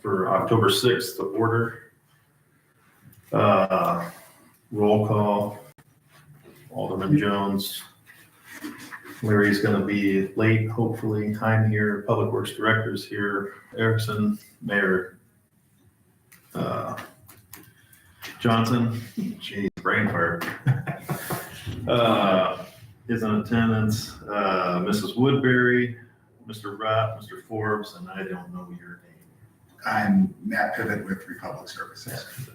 for October 6th to order. Roll call. Alderman Jones. Larry's going to be late, hopefully. I'm here. Public Works Director's here. Erickson, Mayor Johnson. Geez, brain fart. Is in attendance. Mrs. Woodbury, Mr. Rott, Mr. Forbes, and I don't know your name. I'm Matt Pivot with Republic Services.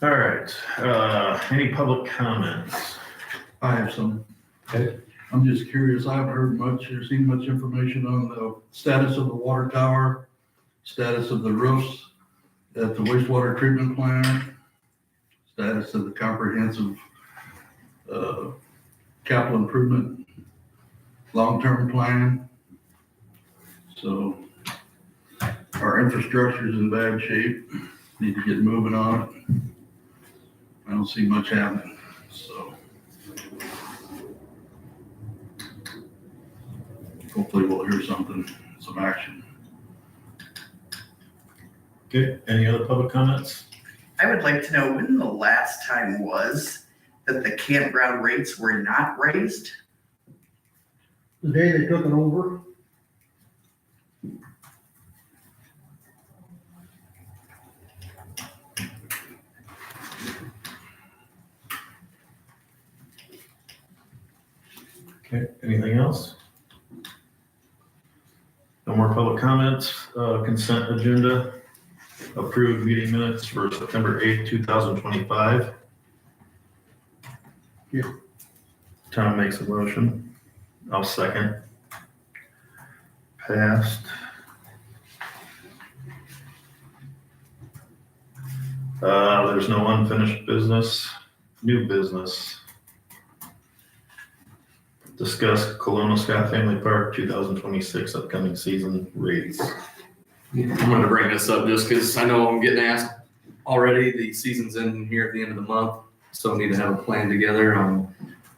All right. Any public comments? I have some. Okay. I'm just curious, I haven't heard much or seen much information on the status of the water tower, status of the roofs at the wastewater treatment plant, status of the comprehensive capital improvement long-term plan. So our infrastructure is in bad shape. Need to get moving on it. I don't see much happening, so. Hopefully we'll hear something, some action. Okay. Any other public comments? I would like to know when the last time was that the campground rates were not raised. The day they took it over. Okay. Anything else? No more public comments. Consent agenda. Approved meeting minutes for September 8th, 2025. Yeah. Tom makes a motion. I'll second. Passed. There's no unfinished business. New business. Discuss Kelowna Scott Family Park 2026 upcoming season rates. I'm going to bring this up just because I know I'm getting asked already. The season's in here at the end of the month, so I need to have a plan together on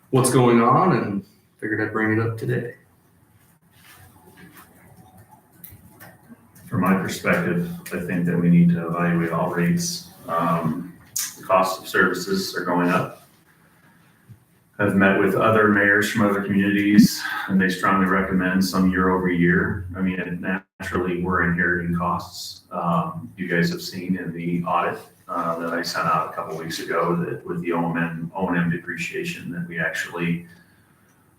what's going on, and figured I'd bring it up today. From my perspective, I think that we need to evaluate all rates. The cost of services are going up. I've met with other mayors from other communities, and they strongly recommend some year over year. I mean, naturally, we're inheriting costs. You guys have seen in the audit that I sent out a couple weeks ago that with the O&M depreciation that we actually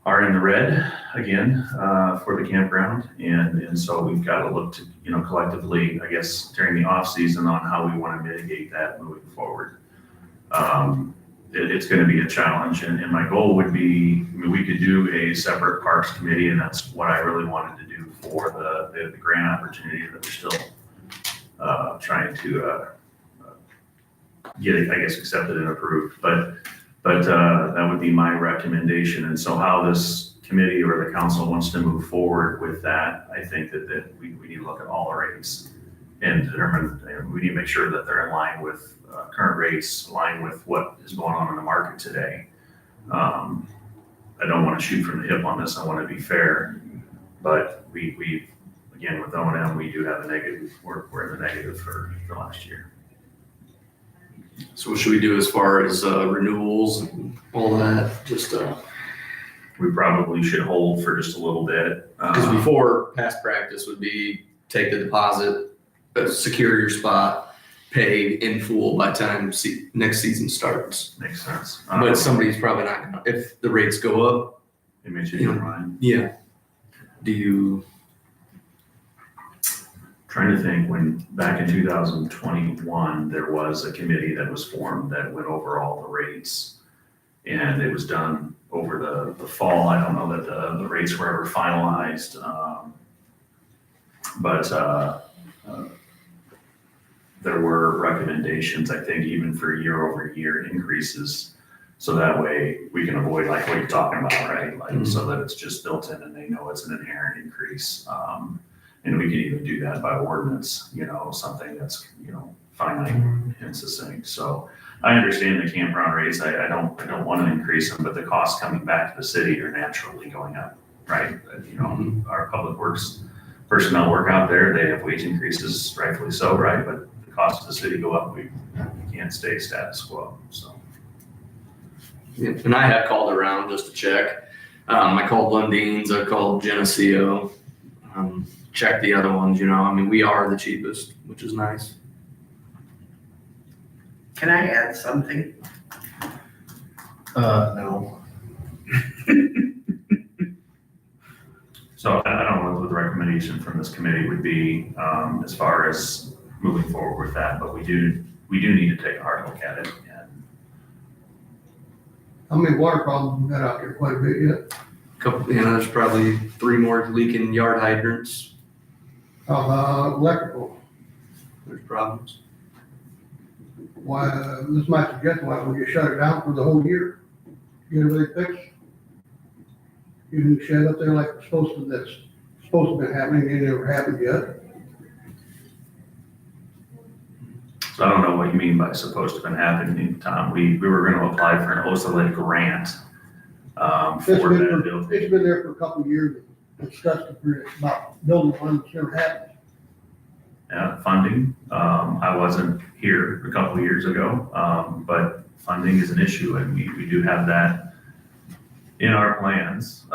are in the red again for the campground. And so we've got to look to, collectively, I guess, during the off season on how we want to mitigate that moving forward. It's going to be a challenge, and my goal would be, we could do a separate parks committee, and that's what I really wanted to do for the grant opportunity that we're still trying to get it, I guess, accepted and approved. But that would be my recommendation. And so how this committee or the council wants to move forward with that, I think that we need to look at all the rates and determine, we need to make sure that they're in line with current rates, aligned with what is going on in the market today. I don't want to shoot from the hip on this. I want to be fair, but we again, with O&M, we do have a negative. We're in the negative for last year. So what should we do as far as renewals and all that? Just We probably should hold for just a little bit. because before, past practice would be take the deposit, secure your spot, pay in full by time next season starts. Makes sense. But somebody's probably not gonna, if the rates go up. It makes you mind. Yeah. Do you? Trying to think, when back in 2021, there was a committee that was formed that went over all the rates, and it was done over the fall. I don't know that the rates were ever finalized, but there were recommendations, I think, even for year over year increases. So that way we can avoid like what you're talking about, right? Like, so that it's just built in and they know it's an inherent increase. And we can even do that by ordinance, something that's, finite and succinct. So I understand the campground rates, I don't want to increase them, but the costs coming back to the city are naturally going up, right? You know, our public works personnel work out there, they have wage increases, rightfully so, right? But the costs of the city go up, we can't stay status quo, so. Yeah, and I have called around just to check. I called Lundine's, I called Geneseo, checked the other ones, you know, I mean, we are the cheapest, which is nice. Can I add something? No. So I don't know what the recommendation from this committee would be, as far as moving forward with that, but we do need to take a hard look at it. And How many water problems we got out there? Quite a bit yet. Couple, you know, there's probably 3 more leaking yard hydrants. Electrical. There's problems. Why, this might suggest why we just shut it down for the whole year. Get everything fixed. You can shed up there like it's supposed to, that's supposed to be happening, it never happened yet. so I don't know what you mean by supposed to have been happening, Tom. We were gonna apply for an OSA grant, It's for that been, building. it's been there for a couple of years, it's discussed about building one that's never happened. Funding, I wasn't here a couple of years ago, but funding is an issue and we do have that in our plans.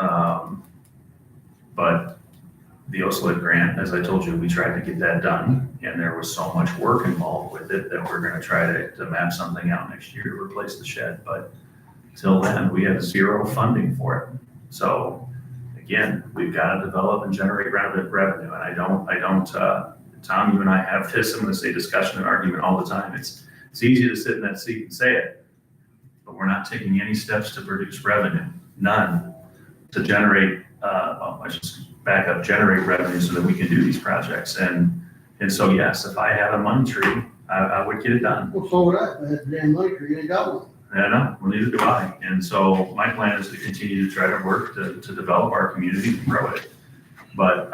But the OSLID grant, as I told you, we tried to get that done and there was so much work involved with it that we're gonna try to map something out next year to replace the shed. But till then, we have 0 funding for it. So again, we've got to develop and generate revenue. And I don't, Tom, you and I have this, I'm gonna say discussion and argument all the time. It's easy to sit in that seat and say it, but we're not taking any steps to produce revenue, none, to generate, I just back up, generate revenue so that we can do these projects. And so, yes, if I had a money tree, I would get it done. Well, so would I, if I had the damn money tree, ain't got one. I know, well, neither do I. And so my plan is to continue to try to work to develop our community and grow it. But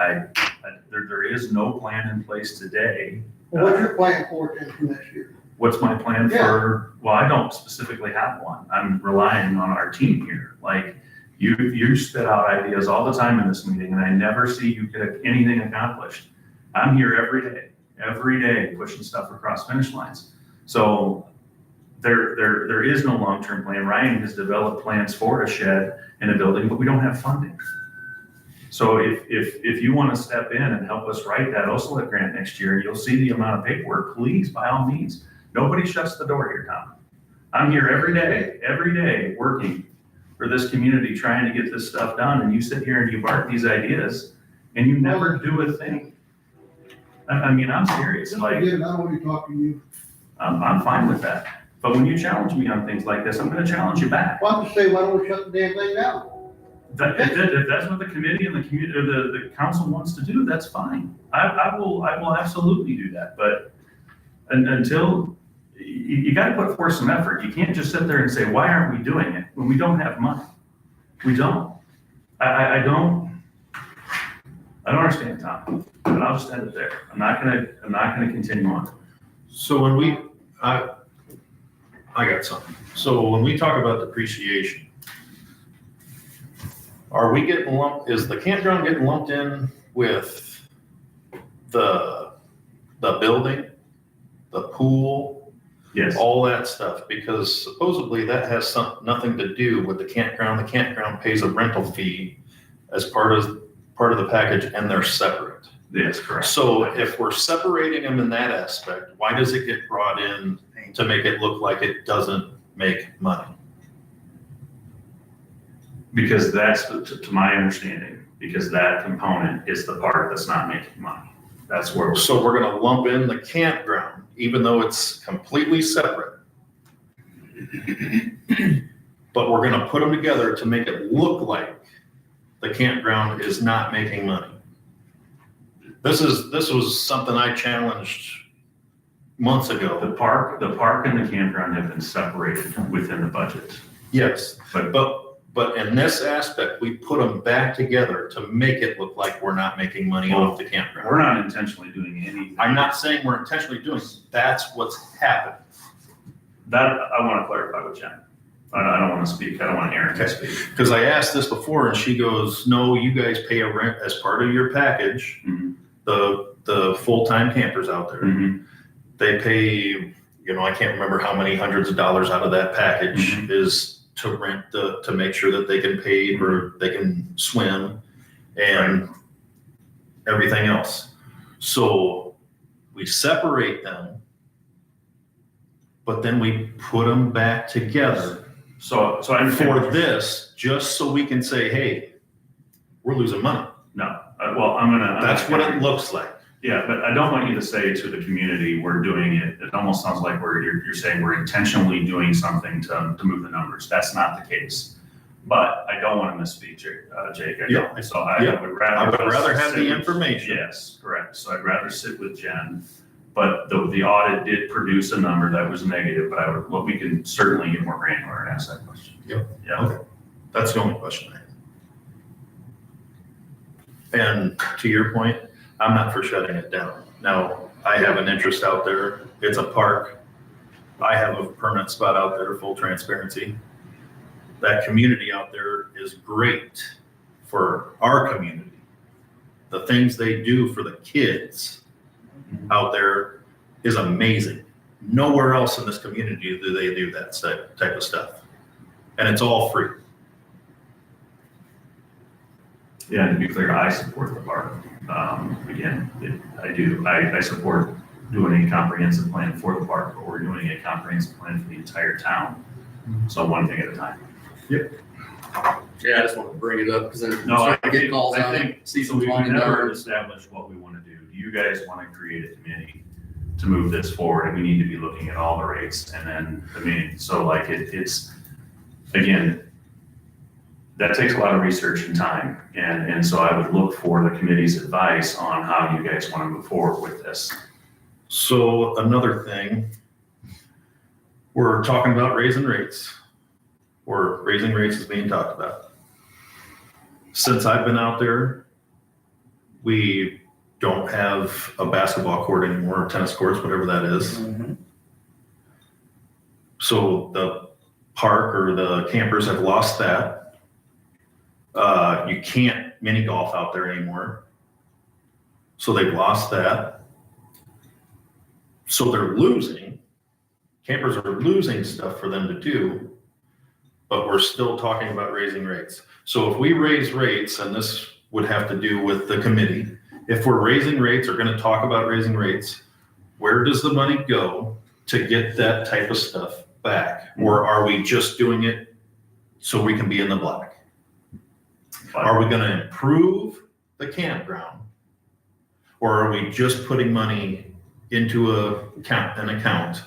there is no plan in place today. Well, what's your plan for it then for next year? What's my plan for, well, I don't specifically have one. I'm relying on our team here. Like, you spit out ideas all the time in this meeting and I never see you get anything accomplished. I'm here every day pushing stuff across finish lines. So there is no long-term plan. Ryan has developed plans for a shed in a building, but we don't have funding. So if you want to step in and help us write that OSLID grant next year, you'll see the amount of paperwork, please, by all means. Nobody shuts the door here, Tom. I'm here every day, working for this community, trying to get this stuff done, and you sit here and you bark these ideas, and you never do a thing. I mean, I'm serious, like, I don't want to talk to you. I'm fine with that. But when you challenge me on things like this, I'm gonna challenge you back. Well, I'm just saying, why don't we shut the damn thing down? If that's what the committee and the community, or the council wants to do, that's fine. I will absolutely do that, but until, you gotta put forth some effort. You can't just sit there and say, why aren't we doing it when we don't have money? We don't. I don't understand, Tom, but I'll just end it there. I'm not gonna continue on. So when I got something. So when we talk about depreciation, are we getting is the campground getting lumped in with the building, the pool, Yes. all that stuff? Because supposedly that has nothing to do with the campground. The campground pays a rental fee as part of the package and they're separate. Yes, correct. So if we're separating them in that aspect, why does it get brought in to make it look like it doesn't make money? Because that's, to my understanding, because that component is the part that's not making money. That's where we're. So we're gonna lump in the campground, even though it's completely separate. But we're gonna put them together to make it look like the campground is not making money. This was something I challenged months ago. The park and the campground have been separated within the budget. Yes, But but in this aspect, we put them back together to make it look like we're not making money off the campground. we're not intentionally doing anything. I'm not saying we're intentionally doing it. That's what's happened. That, I want to clarify with Jen. I don't want to speak, I don't want Aaron to speak. Because I asked this before and she goes, no, you guys pay a rent as part of your package. Mhm. The full-time campers out there, Mhm. they pay, I can't remember how many hundreds of dollars out of that package is to rent to make sure that they can pay or they can swim and everything else. So we separate them, but then we put them back together So I understand. for this, just so we can say, hey, we're losing money. No, well, I'm gonna. That's what it looks like. Yeah, but I don't want you to say to the community, we're doing it. It almost sounds like you're saying we're intentionally doing something to move the numbers. That's not the case. But I don't want to misspeak, Jake. I Yeah. don't. So I Yeah. would rather. I would rather have sit the with- information. Yes, correct. So I'd rather sit with Jen. But the audit did produce a number that was negative, but well, we can certainly get more granular and ask that question. Yep. Yeah. Okay. That's the only question I have. And to your point, I'm not for shutting it down. Now, I have an interest out there. It's a park. I have a permanent spot out there, full transparency. That community out there is great for our community. The things they do for the kids out there is amazing. Nowhere else in this community do they do that type of stuff. And it's all free. Yeah, and to be clear, I support the park. Again, I do. I support doing a comprehensive plan for the park, but we're doing a comprehensive plan for the entire town. So one thing at a time. Yeah, I just wanted to bring it up because then No, I get think, calls I on think, it, see so some we've flying never darts. established what we want to do. Do you guys want to create a committee to move this forward? And we need to be looking at all the rates and then, so like it's, again, that takes a lot of research and time. And so I would look for the committee's advice on how you guys want to move forward with this. So another thing, we're talking about raising rates. Or raising rates is being talked about. Since I've been out there, we don't have a basketball court anymore, or tennis courts, whatever that is. So the park or the campers have lost that. You can't mini golf out there anymore. So they've lost that. So they're losing. Campers are losing stuff for them to do, but we're still talking about raising rates. So if we raise rates, and this would have to do with the committee, if we're raising rates or gonna talk about raising rates, where does the money go to get that type of stuff back? Or are we just doing it so we can be in the black? Are we gonna improve the campground? Or are we just putting money into an account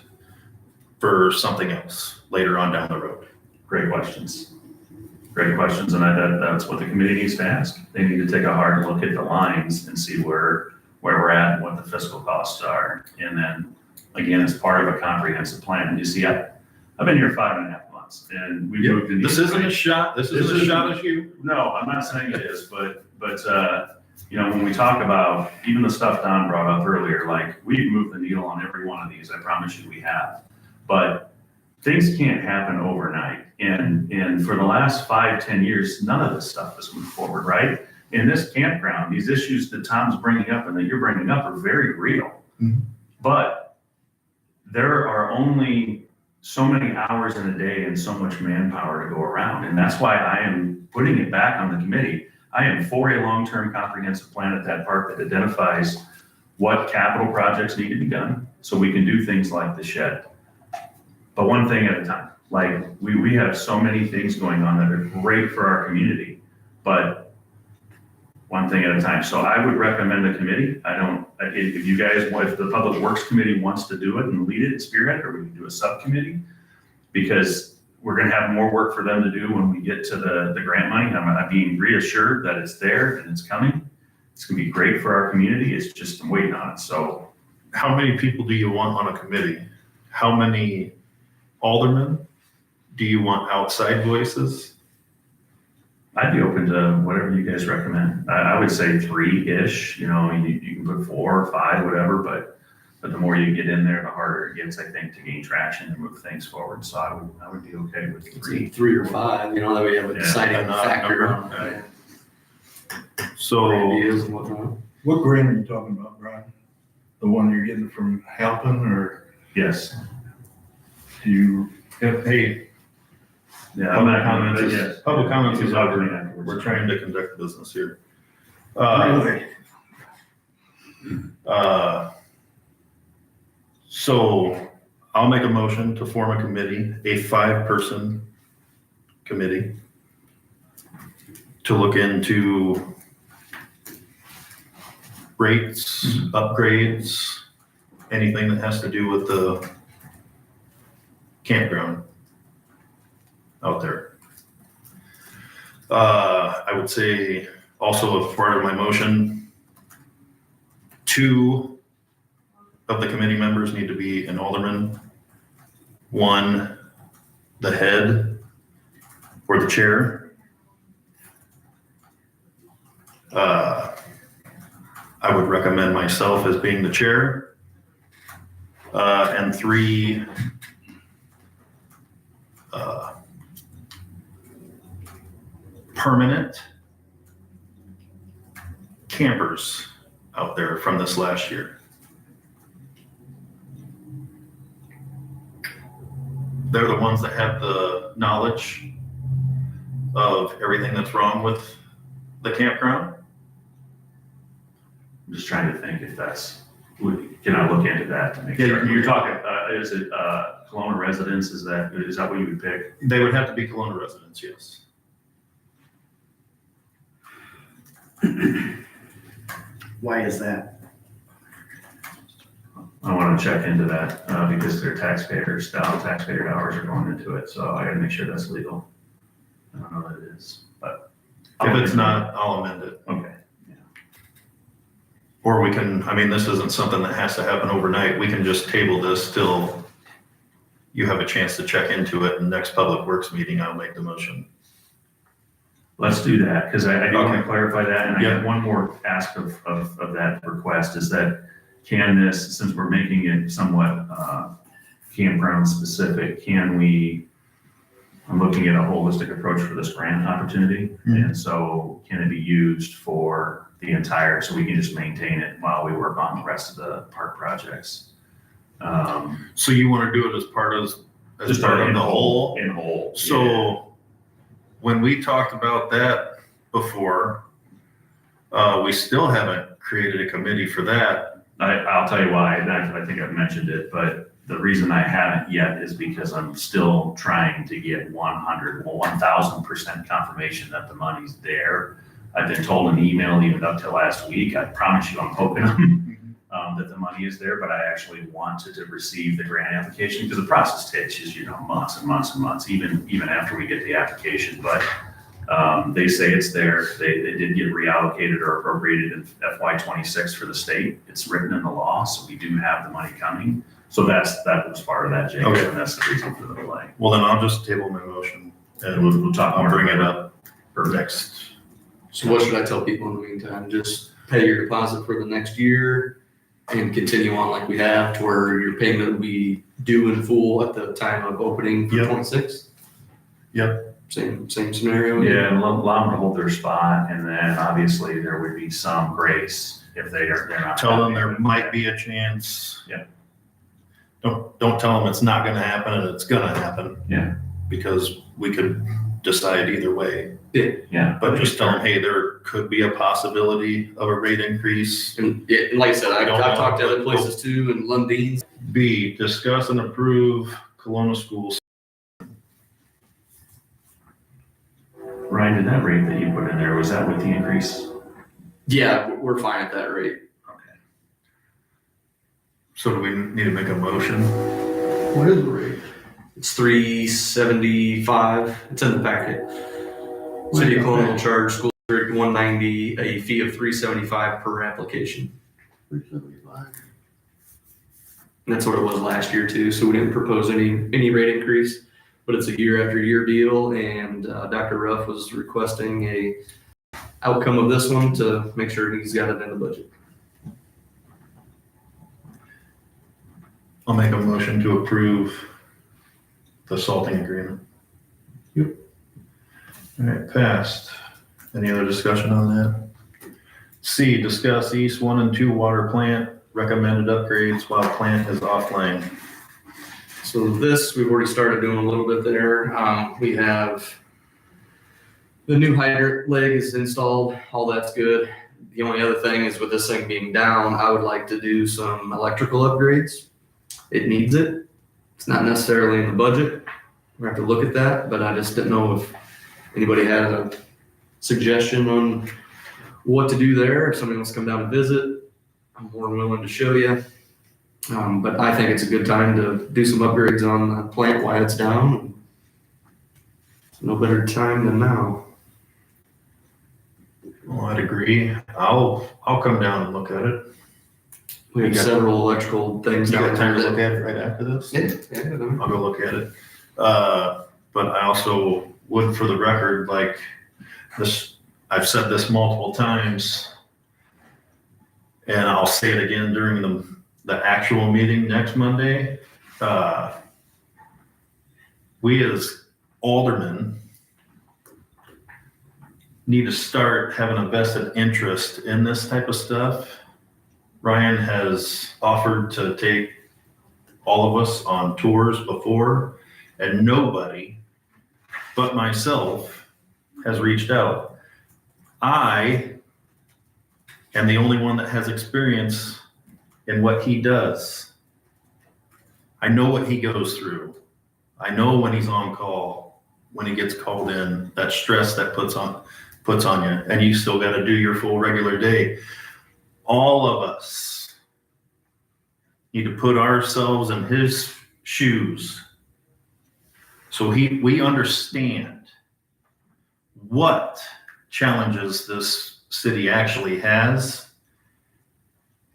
for something else later on down the road? Great questions. Great questions, and that's what the committee needs to ask. They need to take a hard look at the lines and see where we're at and what the fiscal costs are. And then, again, as part of a comprehensive plan, and you see, I've been here 5.5 months, and we moved in. This isn't a shot, this isn't a shot at you. No, I'm not saying it is, but when we talk about even the stuff Don brought up earlier, like we've moved the needle on every one of these, I promise you we have. But things can't happen overnight. And for the last 5-10 years, none of this stuff has moved forward, right? In this campground, these issues that Tom's bringing up and that you're bringing up are very real. Mhm. But there are only so many hours in a day and so much manpower to go around. And that's why I am putting it back on the committee. I am for a long-term comprehensive plan at that park that identifies what capital projects need to be done so we can do things like the shed. But one thing at a time. Like we have so many things going on that are great for our community, but one thing at a time. So I would recommend a committee. If you guys, if the Public Works Committee wants to do it and lead it and spearhead it, or we can do a subcommittee, because we're gonna have more work for them to do when we get to the grant money. I'm being reassured that it's there and it's coming. It's gonna be great for our community. It's just I'm waiting on it. So How many people do you want on a committee? How many aldermen? Do you want outside voices? I'd be open to whatever you guys recommend. I would say 3-ish, you can put 4 or 5, whatever, but But the more you get in there, the harder it gets, I think, to gain traction and move things forward. So I would be okay with It's 3. 3 or 5, you know, that we have a Yeah, deciding and not factor number. on it. So, Ideas and whatnot. What grant are you talking about, Brian? The one you're getting from Halpin, or Yes. do you, hey, Yeah, I'm not Public comments. comments is- Yes. public comments is Talk to me over. afterwards. we're trying to conduct business here. really? So I'll make a motion to form a committee, a 5-person committee, to look into rates, upgrades, anything that has to do with the campground out there. I would say also as part of my motion, 2 of the committee members need to be an alderman, 1 the head or the chair. I would recommend myself as being the chair, and 3 permanent campers out there from this last year. They're the ones that have the knowledge of everything that's wrong with the campground. I'm just trying to think if can I look into that to make Yeah, sure? you- You're talking, is it Kelowna residents? Is that what you would pick? They would have to be Kelowna residents, yes. Why is that? I want to check into that because their taxpayer dollars are going into it. So I got to make sure that's legal. I don't know that it is, but. If it's not, I'll amend it. Okay. Or we can, I mean, this isn't something that has to happen overnight. We can just table this till you have a chance to check into it, and next Public Works meeting, I'll make the motion. Let's do that, because I do want to Okay. clarify that, and I Yeah. have one more ask of that request, is that can this, since we're making it somewhat campground specific, can we, I'm looking at a holistic approach for this grant opportunity, and so can it be used for the entire, so we can just maintain it while we work on the rest of the park projects? So you want to do it as part of the whole? In whole. yeah. So when we talked about that before, we still haven't created a committee for that. I'll tell you why, and I think I've mentioned it, but the reason I haven't yet is because I'm still trying to get 1000% confirmation that the money's there. I've been told in email even up till last week, I promise you I'm hoping that the money is there, but I actually wanted to receive the grant application because the process takes months and months and months, even after we get the application. But they say it's there. They did get reallocated or appropriated in FY26 for the state. It's written in the law, so we do have the money coming. So that was part of that, James, Okay. and that's the reason for the delay. Well, then I'll just table my motion and We'll talk I'll more. bring it up Perfect. next. So what should I tell people in the meantime? Just pay your deposit for the next year and continue on like we have, to where your payment will be due in full at the time of opening for Yep. 26? Yep. Same scenario? Yeah, and allow them to hold their spot, and then obviously there would be some grace if they're not. Tell them happy there with might that. be a chance. Yeah. Don't tell them it's not gonna happen and it's gonna happen. Yeah. Because we could decide either way, Yeah. but just tell them, hey, there could be a possibility of a rate increase. And yeah, and like I said, I've Don't know, talked to other but- places too, and Lundine's. B, discuss and approve Kelowna schools. Ryan, did that rate that you put in there, was that with the increase? Yeah, we're fine at that rate. Okay. So do we need to make a motion? What is the rate? It's $375. It's in the packet. City of Kelowna will charge school district $190, a fee of $375 per application. 375. And that's what it was last year too. So we didn't propose any rate increase, but it's a year after year deal. And Dr. Ruff was requesting a outcome of this one to make sure he's got it in the budget. I'll make a motion to approve the salting agreement. Yep. All right, passed. Any other discussion on that? C, discuss East 1 and 2 water plant recommended upgrades while plant is offline. So this, we've already started doing a little bit there. We have the new hydrant leg is installed, all that's good. The only other thing is with this thing being down, I would like to do some electrical upgrades. It needs it. It's not necessarily in the budget. We have to look at that, but I just didn't know if anybody had a suggestion on what to do there. If somebody wants to come down and visit, I'm more than willing to show you. But I think it's a good time to do some upgrades on the plant while it's down. No better time than now. Well, I'd agree. I'll come down and look at it. We have You got- several electrical things You down got time to there. look at it right after this? Yeah. I'll go look at it. But I also would, for the record, like this, I've said this multiple times, and I'll say it again during the actual meeting next Monday. We as aldermen need to start having a vested interest in this type of stuff. Ryan has offered to take all of us on tours before, and nobody but myself has reached out. I am the only one that has experience in what he does. I know what he goes through. I know when he's on call, when he gets called in, that stress that puts on you, and you still got to do your full regular day. All of us need to put ourselves in his shoes so we understand what challenges this city actually has,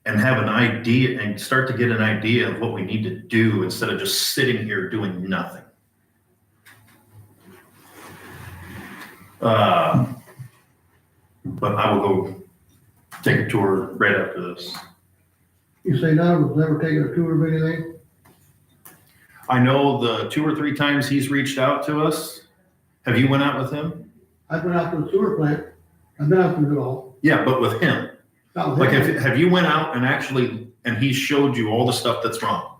and have an idea and start to get an idea of what we need to do instead of just sitting here doing nothing. But I will go take a tour right after this. You say Donovan's never taken a tour of anything? I know the 2 or 3 times he's reached out to us. Have you went out with him? I've been out to the sewer plant. I've been out to it all. Yeah, but with him. Not with Like, him. have you went out and he showed you all the stuff that's wrong?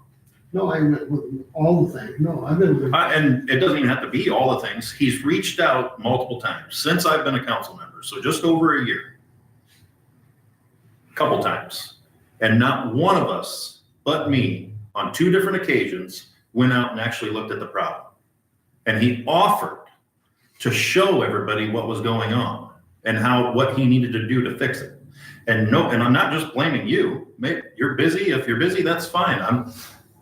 No, I went with all the things. No, I've been with, And it doesn't even have to be all the things. He's reached out multiple times since I've been a council member, so just over a year. Couple times. And not one of us, but me, on 2 different occasions, went out and actually looked at the problem. And he offered to show everybody what was going on and what he needed to do to fix it. And I'm not just blaming you. Maybe you're busy. If you're busy, that's fine.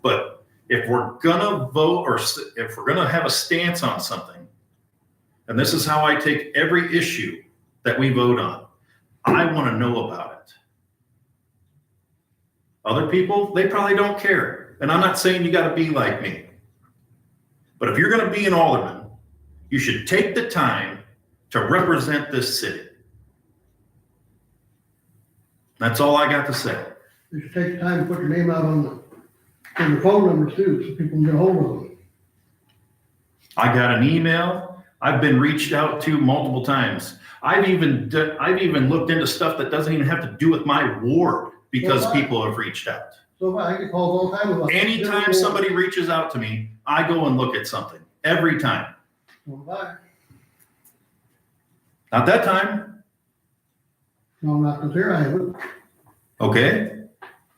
But if we're gonna vote or if we're gonna have a stance on something, and this is how I take every issue that we vote on, I want to know about it. Other people, they probably don't care. And I'm not saying you got to be like me. But if you're going to be an alderman, you should take the time to represent this city. That's all I got to say. you should take the time to put your name out on the phone numbers too, so people can get a hold of them. I got an email. I've been reached out to multiple times. I've even looked into stuff that doesn't even have to do with my ward because Well, people have reached out. So I get calls all the time about. Anytime somebody reaches out to me, I go and look at something. Every time. Well, bye. Not that time. No, not because here I haven't, Okay.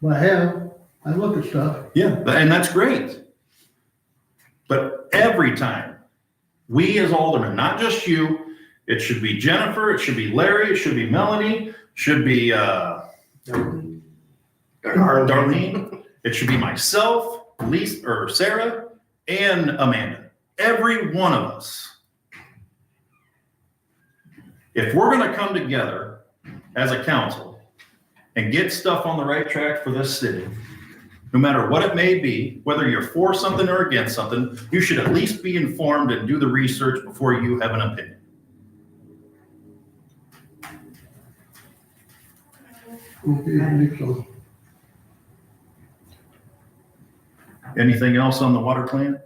but I have. I look at stuff. Yeah, and that's great. But every time, we as aldermen, not just you, it should be Jennifer, it should be Larry, it should be Melanie, should be Darlene, it should be myself, Lisa, or Sarah, and Amanda. Every one of us. If we're gonna come together as a council and get stuff on the right track for this city, no matter what it may be, whether you're for something or against something, you should at least be informed and do the research before you have an opinion. Okay, I think so. Anything else on the water plant?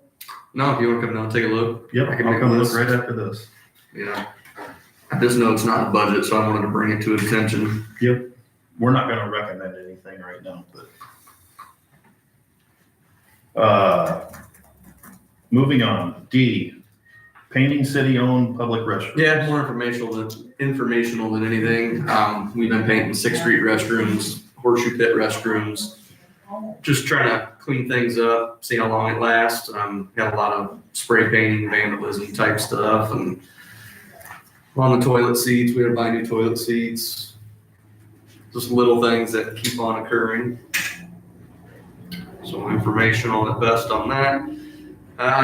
No, if you want to come down and take a look, Yep, I can I'll make come a look list. right after this. you know. I just know it's not in the budget, so I wanted to bring it to attention. We're not gonna recommend anything right now, but. Moving on, D, painting city-owned public restrooms. Yeah, more informational than anything. We've been painting 6th Street restrooms, Horseshoe Pit restrooms, just trying to clean things up, see how long it lasts. Got a lot of spray painting, vandalism type stuff, and on the toilet seats, we had to buy new toilet seats. Just little things that keep on occurring. So informational at best on that.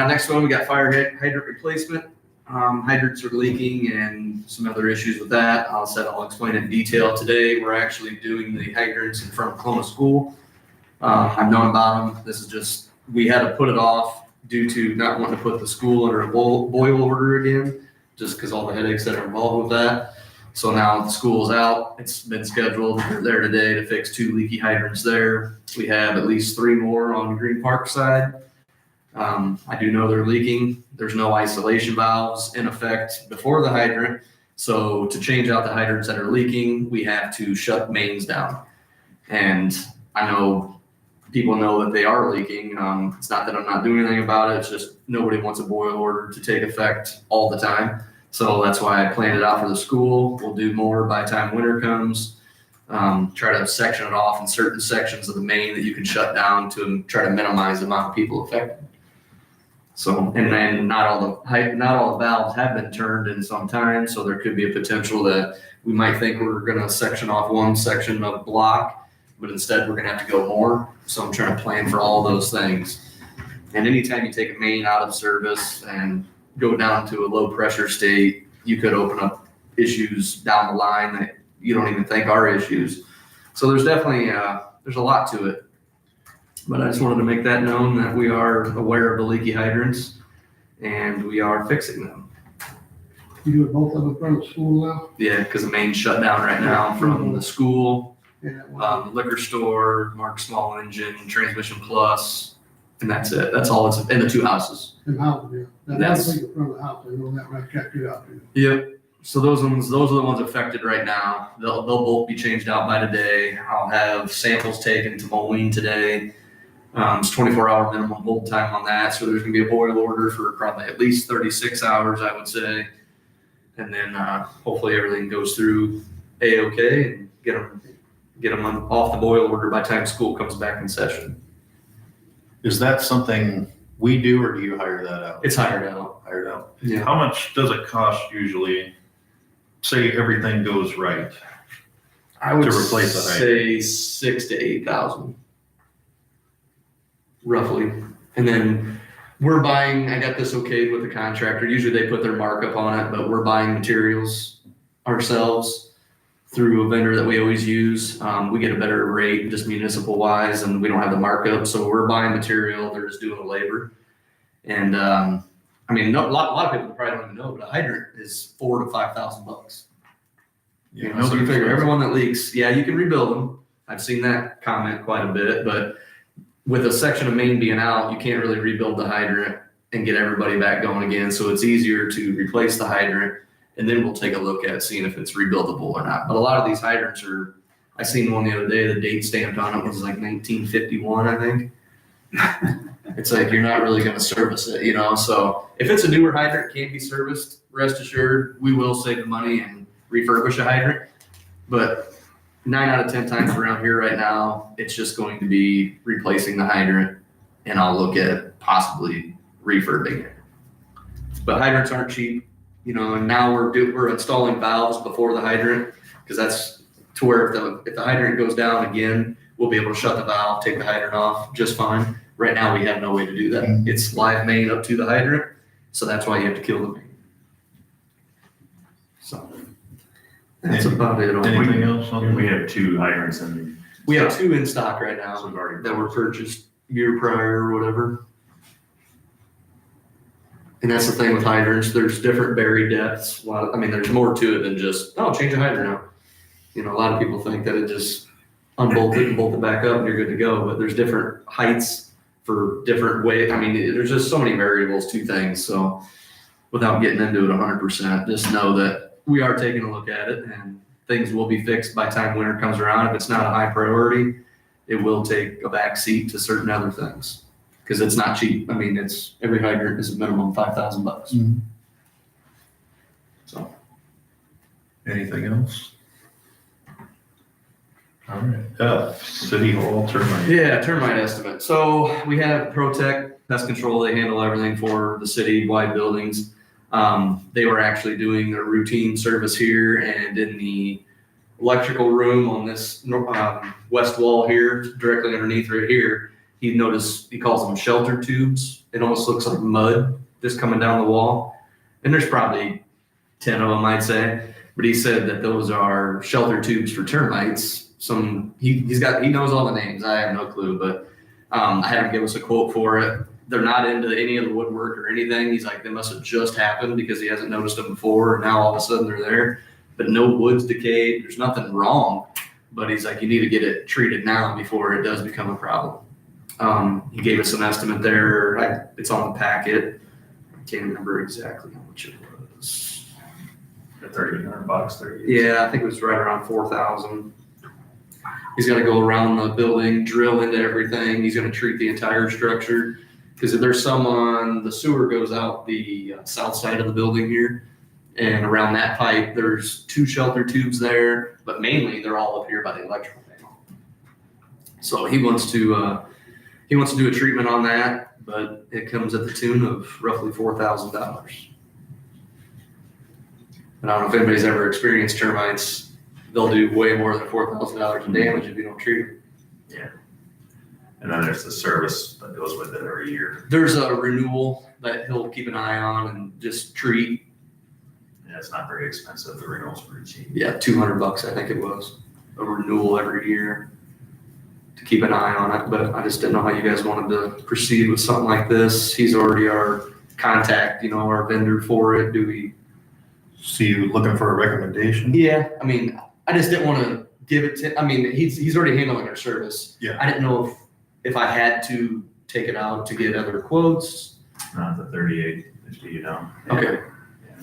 Next one, we got fire hydrant replacement. Hydrants are leaking and some other issues with that. I'll explain in detail today. We're actually doing the hydrants in front of Clona School. I've known about them. This is just, we had to put it off due to not wanting to put the school under a boil order again, just because all the headaches that are involved with that. So now the school's out. It's been scheduled. They're there today to fix 2 leaky hydrants there. We have at least 3 more on Green Park side. I do know they're leaking. There's no isolation valves in effect before the hydrant. So to change out the hydrants that are leaking, we have to shut mains down. And I know people know that they are leaking. It's not that I'm not doing anything about it. It's just nobody wants a boil order to take effect all the time. So that's why I planned it out for the school. We'll do more by the time winter comes. Try to section it off in certain sections of the main that you can shut down to try to minimize the amount of people affected. So, and then not all the valves have been turned in some time, so there could be a potential that we might think we're gonna section off one section of block, but instead we're gonna have to go more. So I'm trying to plan for all those things. And anytime you take a main out of service and go down to a low pressure state, you could open up issues down the line that you don't even think are issues. So there's definitely, there's a lot to it. But I just wanted to make that known that we are aware of the leaky hydrants and we are fixing them. You do both of them in front of the school now? Yeah, because the main's shut down right now from the school, Yeah. the liquor store, Mark Small Engine, Transmission Plus, and that's it. That's all it's in the 2 houses. And house, yeah. That's- That's in front of the house, I know that, when I checked it out too. Yep. So those are the ones affected right now. They'll both be changed out by today. I'll have samples taken to Moline today. It's 24-hour minimum hold time on that. So there's gonna be a boil order for probably at least 36 hours, I would say. And then hopefully everything goes through A-OK and get them off the boil order by the time school comes back in session. Is that something we do or do you hire that out? It's hired out. Hired out. Yeah. How much does it cost usually? Say everything goes right. I would To replace the hydrant. say 6,000 to 8,000, roughly. And then we're buying. I got this okayed with the contractor. Usually they put their markup on it, but we're buying materials ourselves through a vendor that we always use. We get a better rate just municipal wise, and we don't have the markup. So we're buying material. They're just doing the labor. And I mean, a lot of people probably don't even know, but a hydrant is $4,000 to $5,000. You know, so you figure everyone that leaks, yeah, you can rebuild them. I've seen that comment quite a bit, but with a section of main being out, you can't really rebuild the hydrant and get everybody back going again. So it's easier to replace the hydrant, and then we'll take a look at seeing if it's rebuildable or not. But a lot of these hydrants are, I seen one the other day, the date stamped on it was like 1951, I think. It's like, you're not really gonna service it, you know? So if it's a newer hydrant, can't be serviced, rest assured, we will save the money and refurbish a hydrant. But 9 out of 10 times around here right now, it's just going to be replacing the hydrant, and I'll look at possibly refurbing it. But hydrants aren't cheap, you know, and now we're installing valves before the hydrant, because that's to where if the hydrant goes down again, we'll be able to shut the valve, take the hydrant off just fine. Right now, we have no way to do that. It's live main up to the hydrant, so that's why you have to kill the main. So that's about it. Anything else on We have 2 hydrants and We have 2 in stock right so now we've already. that were purchased year prior or whatever. And that's the thing with hydrants, there's different buried depths. I mean, there's more to it than just, oh, change a hydrant out. You know, a lot of people think that it just unbolt it and bolt it back up and you're good to go, but there's different heights for different ways. I mean, there's just so many variables to things. So without getting into it 100%, just know that we are taking a look at it and things will be fixed by time winter comes around. If it's not a high priority, it will take a back seat to certain other things because it's not cheap. I mean, it's every hydrant is a minimum $5,000. Mhm. So Anything else? All right, F, City Hall termite. yeah, termite estimate. So we have ProTech Pest Control. They handle everything for the city-wide buildings. They were actually doing their routine service here and in the electrical room on this west wall here, directly underneath right here. He noticed, he calls them shelter tubes. It almost looks like mud just coming down the wall. And there's probably 10 of them, I'd say. But he said that those are shelter tubes for termites. He knows all the names. I have no clue, but I had him give us a quote for it. They're not into any of the woodwork or anything. He's like, they must have just happened because he hasn't noticed them before. And now all of a sudden they're there, but no wood's decayed. There's nothing wrong, but he's like, you need to get it treated now before it does become a problem. He gave us an estimate there. It's on the packet. I can't remember exactly how much it was. $3,800, 30. Yeah, I think it was right around 4,000. He's got to go around the building, drill into everything. He's going to treat the entire structure because if there's some on the sewer goes out the south side of the building here, and around that pipe there's 2 shelter tubes there, but mainly they're all up here by the electrical panel. So he wants to do a treatment on that, but it comes at the tune of roughly $4,000. And I don't know if anybody's ever experienced termites. They'll do way more than $4,000 in damage if you don't treat them. And then there's the service that goes with it every year. There's a renewal that he'll keep an eye on and just treat. Yeah, it's not very expensive. The renewal's pretty cheap. Yeah, $200 I think it was, a renewal every year to keep an eye on it. But I just didn't know how you guys wanted to proceed with something like this. He's already our contact, our vendor for it. Do we? See you looking for a recommendation? Yeah, I mean, I just didn't want to give it to. I mean, he's already handling our service. Yeah. I didn't know if I had to take it out to get other quotes. Not the 3850, Okay.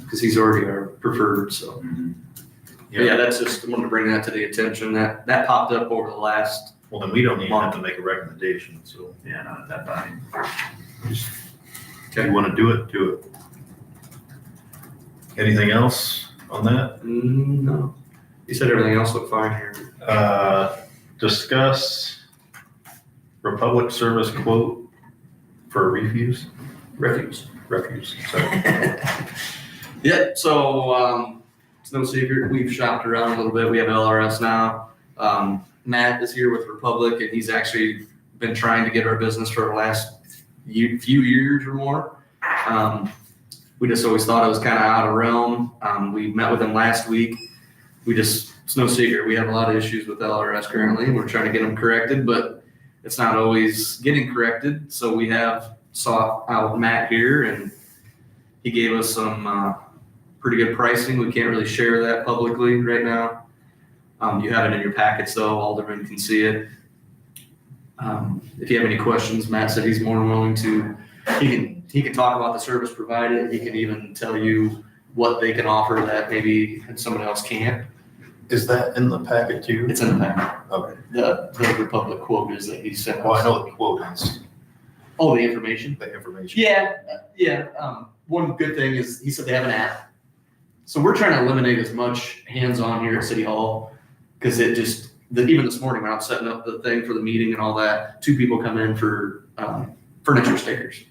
Because he's already our preferred, so. Mhm. But yeah, that's just, I wanted to bring that to the attention. That popped up over the last. Well, then we don't even have to make a recommendation, so Yeah, not at that time. if you want to do it, do it. Anything else on that? No. You said everything else looked fine here. Discuss Republic Service quote for refuse, refuse, sorry. Yeah, so it's no secret. We've shopped around a little bit. We have LRS now. Matt is here with Republic, and he's actually been trying to get our business for the last few years or more. We just always thought it was kind of out of realm. We met with him last week. It's no secret. We have a lot of issues with LRS currently. We're trying to get them corrected, but it's not always getting corrected. So we have sought out Matt here, and he gave us some pretty good pricing. We can't really share that publicly right now. You have it in your packets though. Alderman can see it. If you have any questions, Matt said he's more than willing to, he can talk about the service provided. He can even tell you what they can offer that maybe someone else can't. Is that in the packet too? It's in the packet. Okay. The Republic quote is that he sent Well, I us. know the quote is Oh, the information? the information. Yeah. One good thing is he said they have an app. So we're trying to eliminate as much hands-on here at City Hall because even this morning when I was setting up the thing for the meeting and all that, 2 people come in for furniture stickers.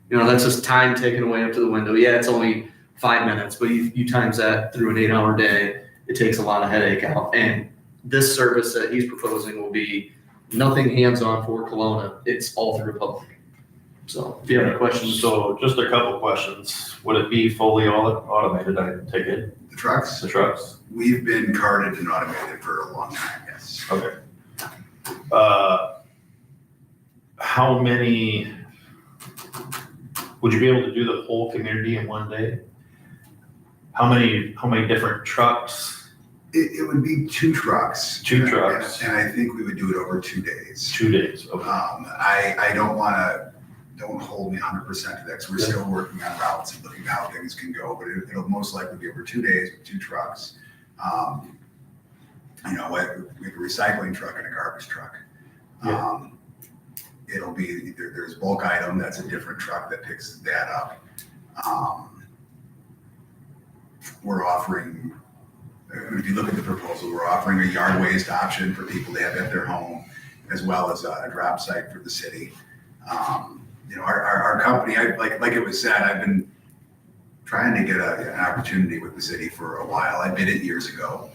That's just time taken away up to the window. Yeah, it's only 5 minutes, but you times that through an 8-hour day, it takes a lot of headache out. And this service that he's proposing will be nothing hands-on for Kelowna. It's all through Republic. So if you have any questions. So just a couple questions. Would it be fully automated? I take it, The trucks, the trucks? we've been carded and automated for a long time, yes. Okay. How many, would you be able to do the whole community in one day? How many different trucks It would be 2 trucks. Two trucks. And I think we would do it over 2 days. 2 days, okay. I don't hold me 100% to that, because we're still working on routes and looking at how things can go, but it'll most likely be over 2 days with 2 trucks. We have a recycling truck and a garbage truck. Yeah. It'll be, there's bulk item, that's a different truck that picks that up. We're offering, if you look at the proposal, we're offering a yard waste option for people to have at their home, as well as a drop site for the city. Our company, like it was said, I've been trying to get an opportunity with the city for a while. I did it years ago.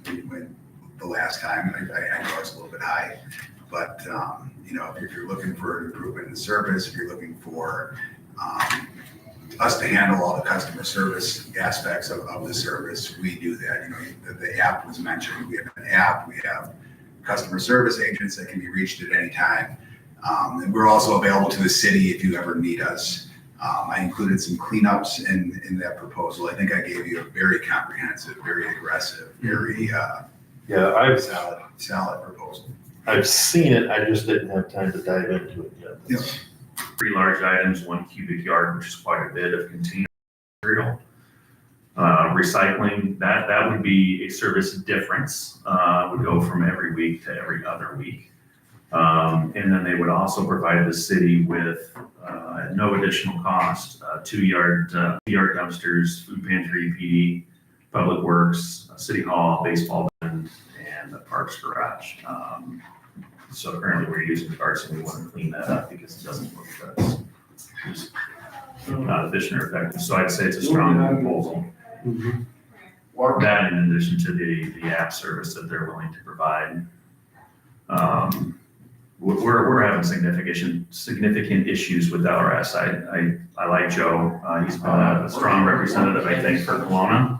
When the last time, I know I was a little bit high, but if you're looking for an improvement in the service, if you're looking for us to handle all the customer service aspects of the service, we do that. The app was mentioned. We have an app. We have customer service agents that can be reached at any time. And we're also available to the city if you ever need us. I included some cleanups in that proposal. I think I gave you a very comprehensive, very aggressive, very solid proposal. I've seen it, I just didn't have time to dive into it yet. Yes. 3 large items, 1 cubic yard, which is quite a bit of container material. Recycling, that would be a service difference, would go from every week to every other week. And then they would also provide the city with, at no additional cost, 2 yard dumpsters, food pantry, PD, public works, city hall, baseball diamond, and the parks garage. So currently we're using carts and we want to clean that up because it doesn't look good. It's not efficient or effective. So I'd say it's a strong proposal. That in addition to the app service that they're willing to provide. We're having significant issues with LRS. I like Joe. He's been a strong representative, I think, for Kelowna.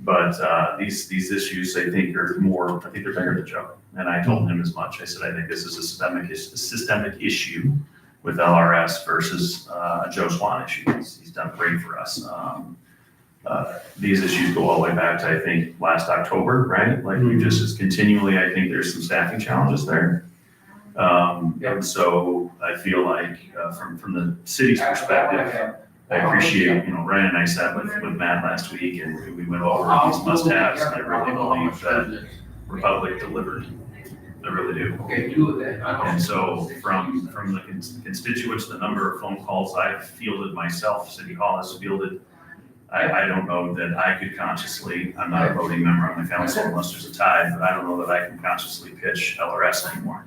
But these issues, I think, are more. I think they're bigger than Joe. And I told him as much. I said, I think this is a systemic issue with LRS versus a Joe Swan issue. He's done great for us. These issues go all the way back to, I think, last October, right? Like we just is continually, I think there's some staffing challenges there. And so I feel like from the city's perspective, I appreciate, Ryan and I sat with Matt last week and we went over these must-haves. And I really believe that Republic delivered. I really do. And so from the constituents, the number of phone calls I've fielded myself, City Hall has fielded, I don't know that I could consciously, I'm not a voting member on the council unless there's a tie, but I don't know that I can consciously pitch LRS anymore.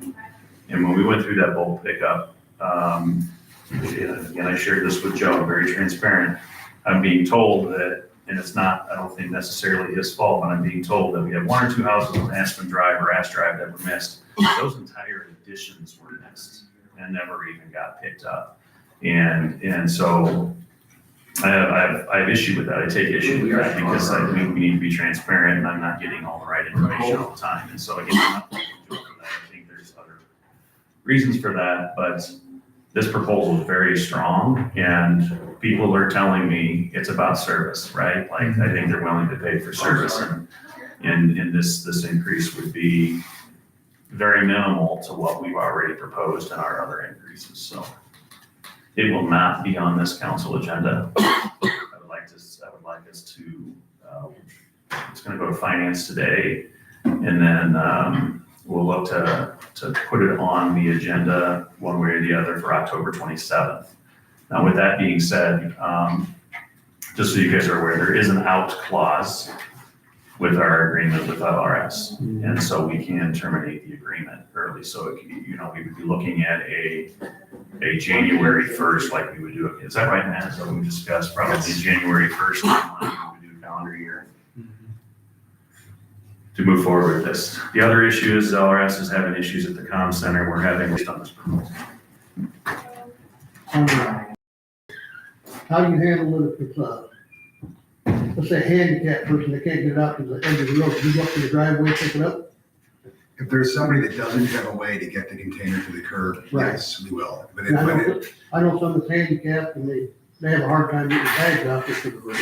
And when we went through that bulk pickup, again, I shared this with Joe, very transparent. I'm being told that, and it's not, I don't think necessarily his fault, but I'm being told that we have 1 or 2 houses on Aspen Drive or Ash Drive that were missed. Those entire additions were missed and never even got picked up. And so I have issue with that. I take issue with that because we need to be transparent and I'm not getting all the right information all the time. And so again, I'm not for that. I think there's other reasons for that, but this proposal is very strong and people are telling me it's about service, right? Like I think they're willing to pay for service and this increase would be very minimal to what we've already proposed in our other increases. So it will not be on this council agenda. I would like us to, it's gonna go to finance today and then we'll look to put it on the agenda one way or the other for October 27th. Now, with that being said, just so you guys are aware, there is an out clause with our agreement with LRS. And so we can terminate the agreement early. So, we would be looking at a January 1st, like we would do it. Is that right, Matt? So we discussed probably January 1st, timeline we would do calendar year to move forward with this. The other issue is LRS is having issues at the comm center. We're having based on this proposal. How do you handle it if it's let's say a handicapped person that can't get out to the edge of the road? Do you go up to the driveway, pick it up? If there's somebody that doesn't have a way to get the container to the curb, Right. yes, we will. But And I know some that's handicapped and they have a hard time getting bags out there to the road.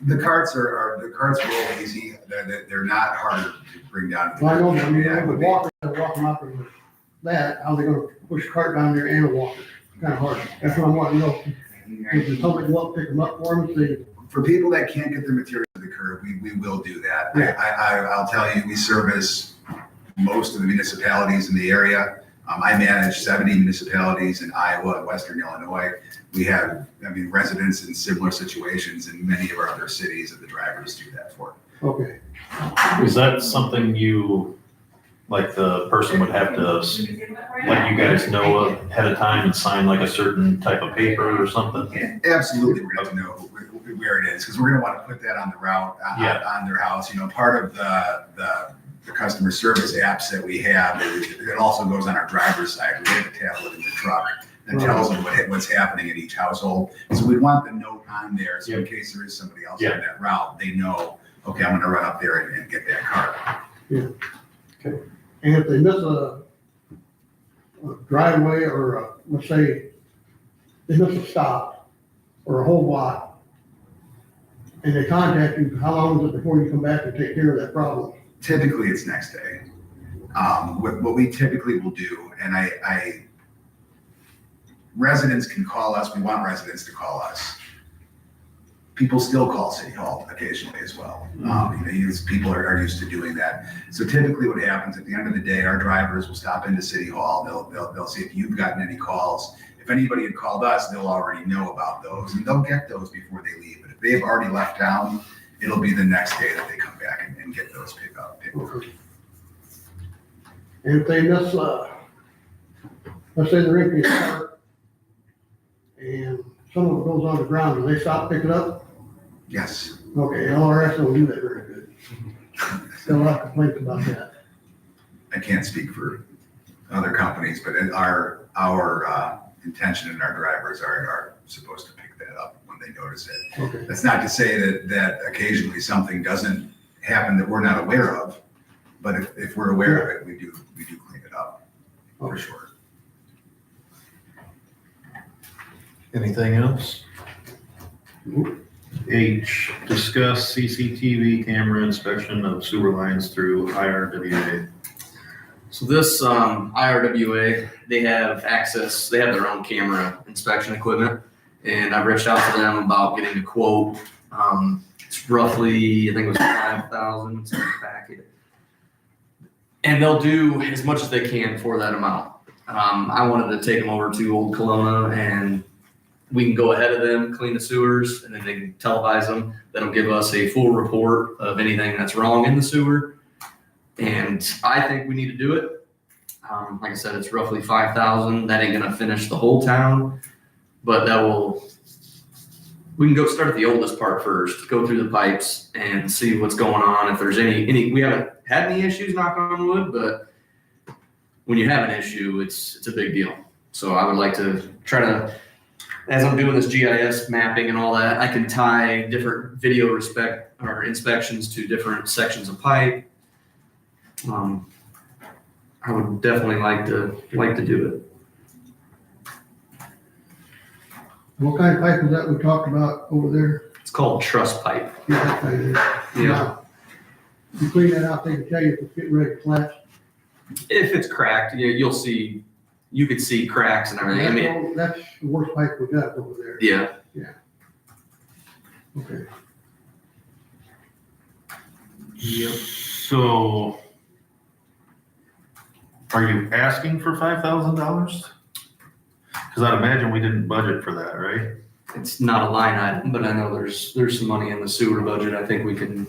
The carts the carts roll easy. They're not hard to bring down. Well, I know, I mean, Yeah, I would walk them out there with that, how they gonna push a cart down there and a walker? Kinda hard. That's what I want to know. If somebody go up, pick them up for them, say, For people that can't get their material to the curb, we will do that. Yeah. I'll tell you, we service most of the municipalities in the area. I manage 70 municipalities in Iowa and Western Illinois. We have, residents in similar situations in many of our other cities that the drivers do that for. okay. Is that something you, like the person would have to let you guys know ahead of time and sign like a certain type of paper or something? Absolutely, we're going to know where it is, because we're going to want to put that on the route, on their house. Part of the customer service apps that we have, it also goes on our driver's side. We have a tablet in the truck that tells them what's happening at each household. So we want the note on there, so in case there is somebody else on that route, they know, okay, I'm going to run up there and get that car. And if they miss a driveway or let's say they miss a stop or a whole block and they contact you, how long is it before you come back and take care of that problem? Typically, it's next day. What we typically will do, and residents can call us. We want residents to call us. People still call City Hall occasionally as well. People are used to doing that. So typically what happens at the end of the day, our drivers will stop into City Hall. They'll see if you've gotten any calls. If anybody had called us, they'll already know about those and they'll get those before they leave. But if they've already left town, it'll be the next day that they come back and get those picked up. And if they miss, let's say they're empty a cart and some of it goes on the ground, do they stop picking up? Yes. Okay, LRS don't do that very good. Still a lot of complaints about that. I can't speak for other companies, but our intention and our drivers are supposed to pick that up when they notice it. Okay. That's not to say that occasionally something doesn't happen that we're not aware of, but if we're aware of it, we do clean it up for sure. Anything else? H, discuss CCTV camera inspection of sewer lines through IRWA. So this IRWA, they have access, they have their own camera inspection equipment. And I've reached out to them about getting a quote. It's roughly, I think it was 5,000, it's in the packet. And they'll do as much as they can for that amount. I wanted to take them over to Old Kelowna and we can go ahead of them, clean the sewers, and then they can televise them. That'll give us a full report of anything that's wrong in the sewer. And I think we need to do it. Like I said, it's roughly 5,000. That ain't gonna finish the whole town, but we can go start at the oldest part first, go through the pipes and see what's going on. If there's any, we haven't had any issues, knock on wood, but when you have an issue, it's a big deal. So I would like to try to, as I'm doing this GIS mapping and all that, I can tie different video inspections to different sections of pipe. I would definitely like to do it. What kind of pipe is that we talked about over there? It's called truss pipe. Yeah, that kind of. Yeah. Now, you clean that out, they can tell you if it's getting ready to collapse. If it's cracked, you could see cracks and everything. I mean, That's the worst pipe we got over there. yeah. Okay. Yep. So, are you asking for $5,000? Because I'd imagine we didn't budget for that, right? It's not a line item, but I know there's some money in the sewer budget. I think we can.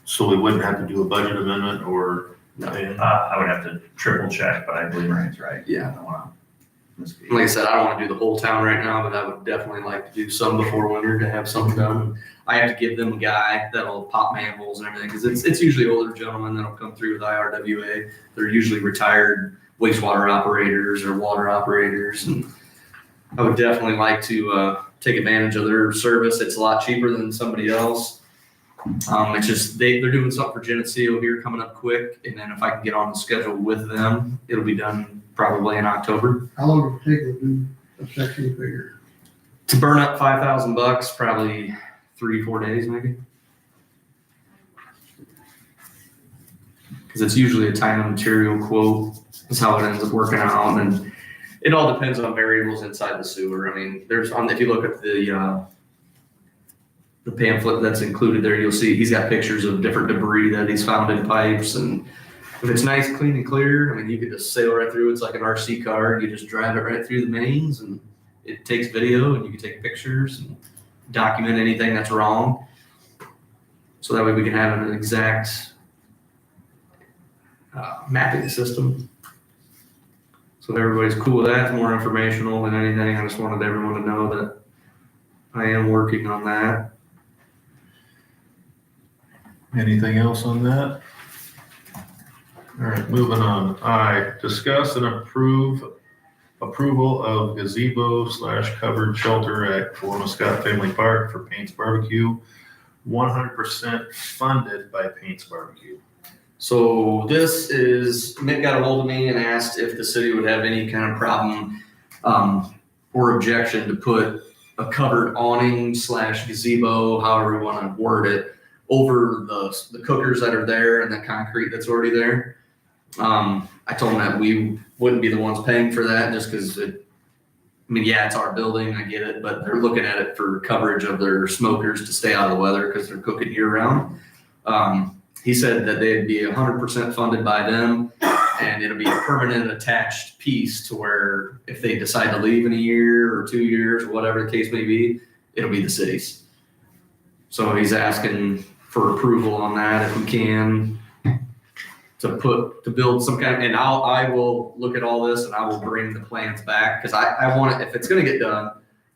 So we wouldn't have to do a budget amendment or? I would have to triple check, but I believe Ryan's right. Yeah. I don't wanna misspeak. Like I said, I don't want to do the whole town right now, but I would definitely like to do some before winter to have something done. I have to give them a guy that'll pop manholes and everything because it's usually older gentlemen that'll come through with IRWA. They're usually retired wastewater operators or water operators, and I would definitely like to take advantage of their service. It's a lot cheaper than somebody else. It's just they're doing something for Geneseo here coming up quick, and then if I can get on the schedule with them, it'll be done probably in October. How long does it take to do a section figure? To burn up $5,000, probably 3-4 days maybe. Because it's usually a time and material quote, is how it ends up working out, and it all depends on variables inside the sewer. I mean, if you look at the pamphlet that's included there, you'll see he's got pictures of different debris that he's found in pipes, and if it's nice, clean, and clear, I mean, you could just sail right through. It's like an RC car. You just drive it right through the mains, and it takes video, and you can take pictures and document anything that's wrong. So that way we can have an exact mapping system. So if everybody's cool with that, it's more informational than anything. I just wanted everyone to know that I am working on that. Anything else on that? All right, moving on. I discuss and approval of gazebo / covered shelter at Coloma Scott Family Park for Paints Barbecue. 100% funded by Paints Barbecue. So this is, Mick got a hold of me and asked if the city would have any kind of problem or objection to put a covered awning / gazebo, however you want to word it, over the cookers that are there and the concrete that's already there. I told them that we wouldn't be the ones paying for that just because it's our building, I get it, but they're looking at it for coverage of their smokers to stay out of the weather because they're cooking year round. He said that they'd be 100% funded by them, and it'll be a permanent attached piece to where if they decide to leave in a year or 2 years or whatever the case may be, it'll be the city's. So he's asking for approval on that if we can to build some kind of, and I will look at all this and I will bring the plans back because I want it, if it's going to get done,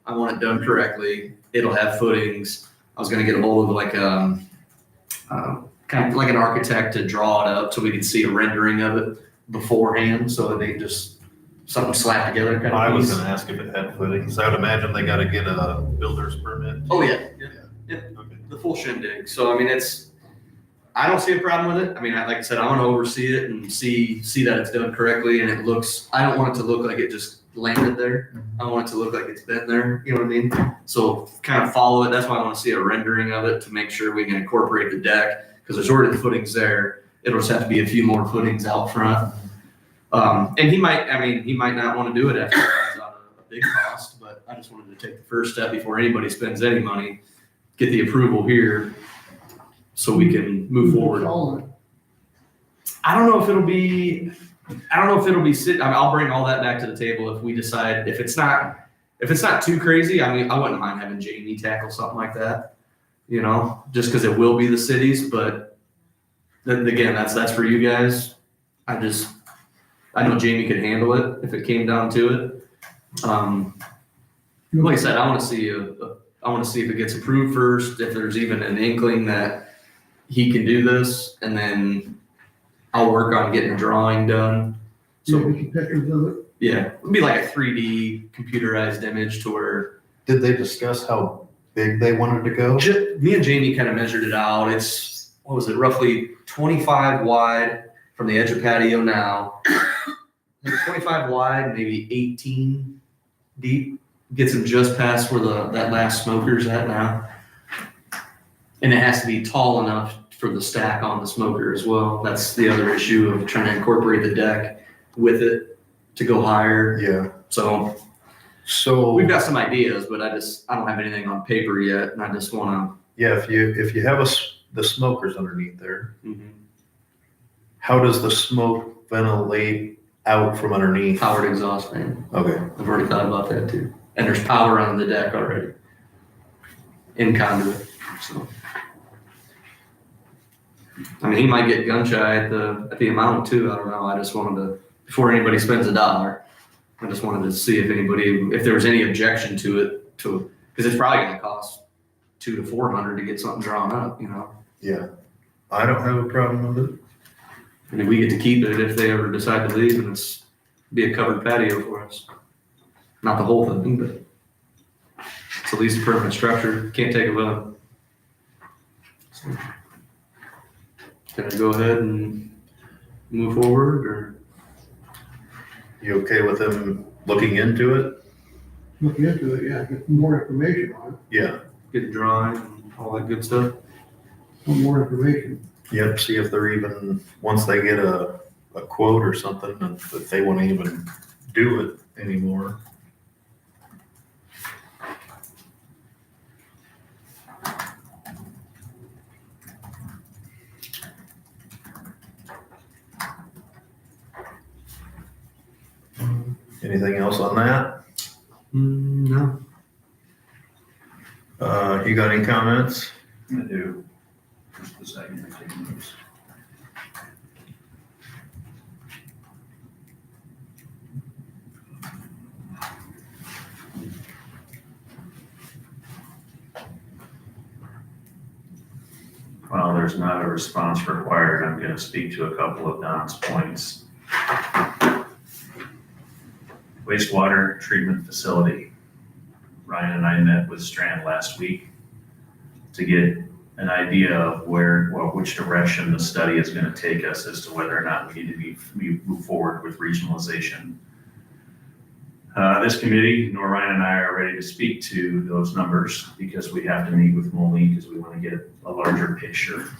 I want it done correctly. It'll have footings. I was going to get a hold of like kind of like an architect to draw it up so we can see a rendering of it beforehand so that they can just something slapped together kind of I was piece. gonna ask if it had footings. I would imagine they gotta get a builder's permit. Oh yeah. Okay. The full shindig. So I mean, I don't see a problem with it. I mean, like I said, I want to oversee it and see that it's done correctly and it looks. I don't want it to look like it just landed there. I want it to look like it's been there. You know what I mean? So kind of follow it. That's why I want to see a rendering of it to make sure we can incorporate the deck because there's already the footings there. It'll just have to be a few more footings out front. And he might not want to do it after it runs out a big cost, but I just wanted to take the first step before anybody spends any money, get the approval here so we can move forward. I don't know if it'll be I'll bring all that back to the table if we decide, if it's not too crazy. I mean, I wouldn't mind having Jamie tackle something like that, you know, just because it will be the city's, but then again, that's for you guys. I know Jamie could handle it if it came down to it. Like I said, I want to see if it gets approved first, if there's even an inkling that he can do this, and then I'll work on getting a drawing done. So So get some pictures of it. yeah, it'd be like a 3D computerized image to where Did they discuss how big they wanted to go? me and Jamie kind of measured it out. It's, what was it, roughly 25 wide from the edge of patio now. 25 wide, maybe 18 deep. Gets them just past where that last smoker's at now. And it has to be tall enough for the stack on the smoker as well. That's the other issue of trying to incorporate the deck with it to go higher. Yeah. So we've got some ideas, but I don't have anything on paper yet, and I just want Yeah, if you have the smokers underneath there, to how does the smoke ventilate out from underneath? powered exhaust fan. Okay. I've already thought about that too. And there's power on the deck already in conduit. So, I mean, he might get gun shy at the amount too. I don't know. I just wanted to, before anybody spends $1, I just wanted to see if there was any objection to it, because it's probably going to cost $200 to $400 to get something drawn up, you know. Yeah. I don't have a problem with it. And then we get to keep it if they ever decide to leave, and it's be a covered patio for us. Not the whole thing, but it's at least a permanent structure. Can't take it with them. So, can I go ahead and move forward, or? You okay with them looking into it? Look into it, yeah, get more information on it. Yeah. Get a drawing? all that good stuff. Want more information? Yep, see if they're even, once they get a quote or something, if they want to even do it anymore. Anything else on that? No. You got any comments? I do. Just a second, I'm taking notes. Well, there's not a response required. I'm gonna speak to a couple of Don's points. Wastewater treatment facility. Ryan and I met with Strand last week to get an idea of which direction the study is gonna take us as to whether or not we need to move forward with regionalization. This committee, nor Ryan and I are ready to speak to those numbers because we have to meet with Moline because we want to get a larger picture.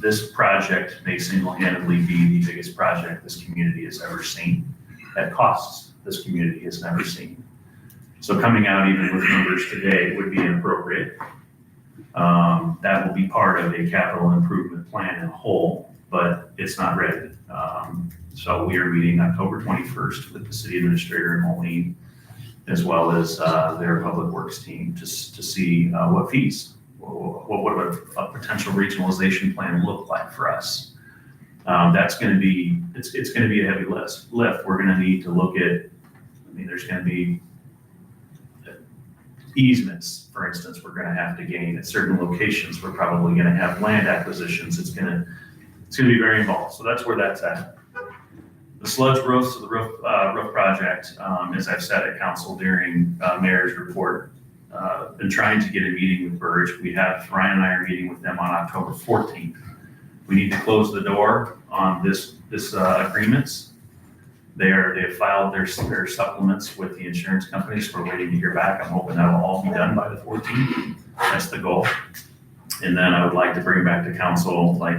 This project may single-handedly be the biggest project this community has ever seen at costs this community has never seen. So coming out even with numbers today would be inappropriate. That will be part of a capital improvement plan in whole, but it's not ready. So we are meeting October 21st with the city administrator in Moline, as well as their public works team to see what fees, what would a potential regionalization plan look like for us. That's going to be, it's going to be a heavy lift. We're going to need to look at, there's going to be easements, for instance, we're going to have to gain at certain locations. We're probably going to have land acquisitions. It's going to be very involved. So that's where that's at. The sludge roofs of the roof project, as I've said at council during mayor's report, been trying to get a meeting with Burge. Ryan and I are meeting with them on October 14th. We need to close the door on this agreements. They have filed their supplements with the insurance companies. We're waiting to hear back. I'm hoping that'll all be done by the 14th. That's the goal. And then I would like to bring back to council like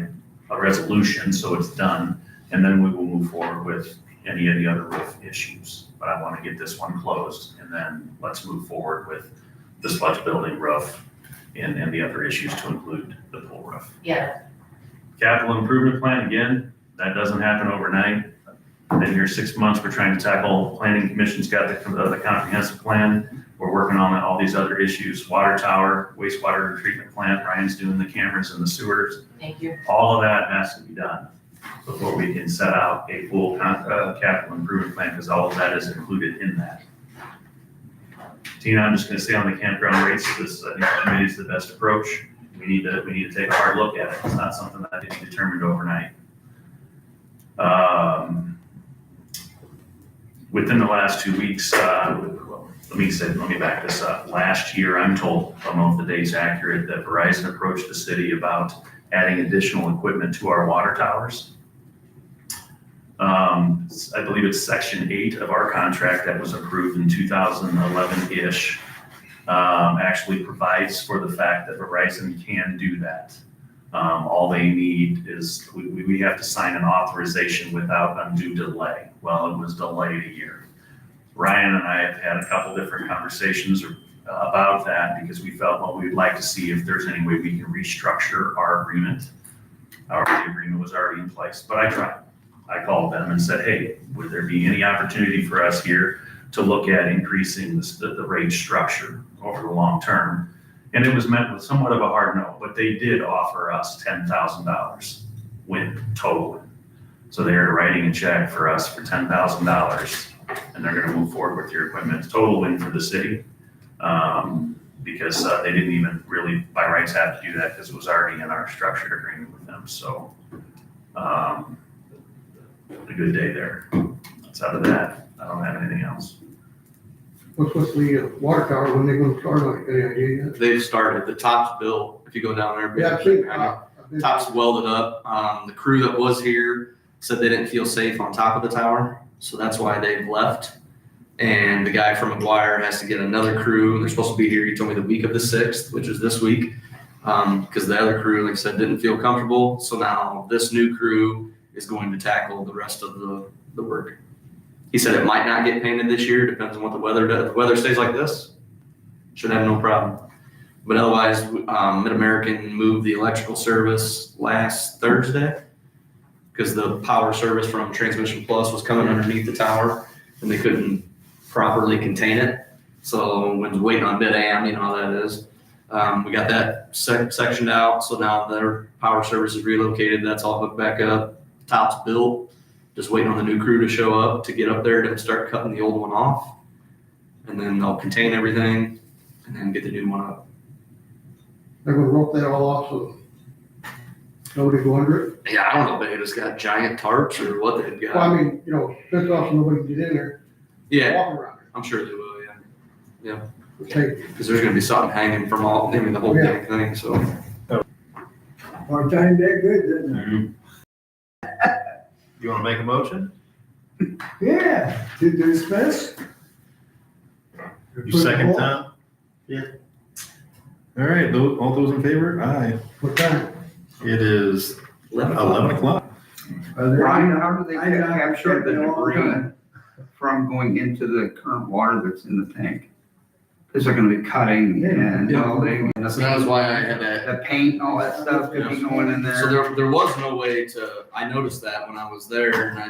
a resolution so it's done. And then we will move forward with any of the other roof issues. But I want to get this one closed and then let's move forward with the sludge building roof and the other issues to include the pool roof. Yeah. Capital improvement plan, again, that doesn't happen overnight. Been here 6 months, we're trying to tackle, planning commission's got the comprehensive plan. We're working on all these other issues, water tower, wastewater treatment plant, Ryan's doing the cameras and the sewers. Thank you. All of that has to be done before we can set out a full capital improvement plan, because all of that is included in that. Tina, I'm just gonna stay on the campground rates. This, I think the committee is the best approach. We need to take a hard look at it. It's not something that can be determined overnight. Within the last 2 weeks, let me back this up. Last year, I'm told, I don't know if the date's accurate, that Verizon approached the city about adding additional equipment to our water towers. I believe it's section 8 of our contract that was approved in 2011-ish, actually provides for the fact that Verizon can do that. All they need is, we have to sign an authorization without undue delay. Well, it was delayed a year. Ryan and I have had a couple different conversations about that because we felt, well, we'd like to see if there's any way we can restructure our agreement. The agreement was already in place, but I tried. I called them and said, hey, would there be any opportunity for us here to look at increasing the rate structure over the long term? And it was met with somewhat of a hard no, but they did offer us $10,000 total win. So they're writing a check for us for $10,000 and they're gonna move forward with your equipment. Total win for the city, because they didn't even really by rights have to do that because it was already in our structured agreement with them. So a good day there. Outside of that, I don't have anything else. What's with the water tower, when they gonna start on it, any idea yet? They've started. The top's built. If you go down there. Yeah, I've seen, I've been- Top's welded up. The crew that was here said they didn't feel safe on top of the tower, so that's why they've left. And the guy from McGuire has to get another crew. They're supposed to be here, he told me, the week of the 6th, which is this week. Because the other crew, like I said, didn't feel comfortable. So now this new crew is going to tackle the rest of the work. He said it might not get painted this year, depends on what the weather does. If the weather stays like this, should have no problem. But otherwise, Mid-American moved the electrical service last Thursday because the power service from Transmission Plus was coming underneath the tower and they couldn't properly contain it. So when waiting on mid-am, you know how that is. We got that sectioned out, so now their power service is relocated. That's all hooked back up. Top's built. Just waiting on the new crew to show up to get up there to start cutting the old one off. And then they'll contain everything and then get the new one up. They're gonna rope that all off so nobody go under it. Yeah, I don't know if they just got giant tarps or what they've Well, got. I mean, fence off so nobody can get in there, Yeah, walk around I'm sure they will, yeah. it. Say, Because there's gonna be something hanging from the whole Yeah. dang thing, so. Our time that good, didn't You wanna make a motion? it? Yeah, to dismiss. You second, Tom? Yeah. All right, all those in favor? Aye. what time? It is 11 o'clock. Ryan, how do they I know, capture the been a long debris time. from going into the current water that's in the tank? Because they're gonna be cutting and Yeah. welding and So that was why I had that. the paint, all that stuff could be going in So there. there was no way to, I noticed that when I was there and I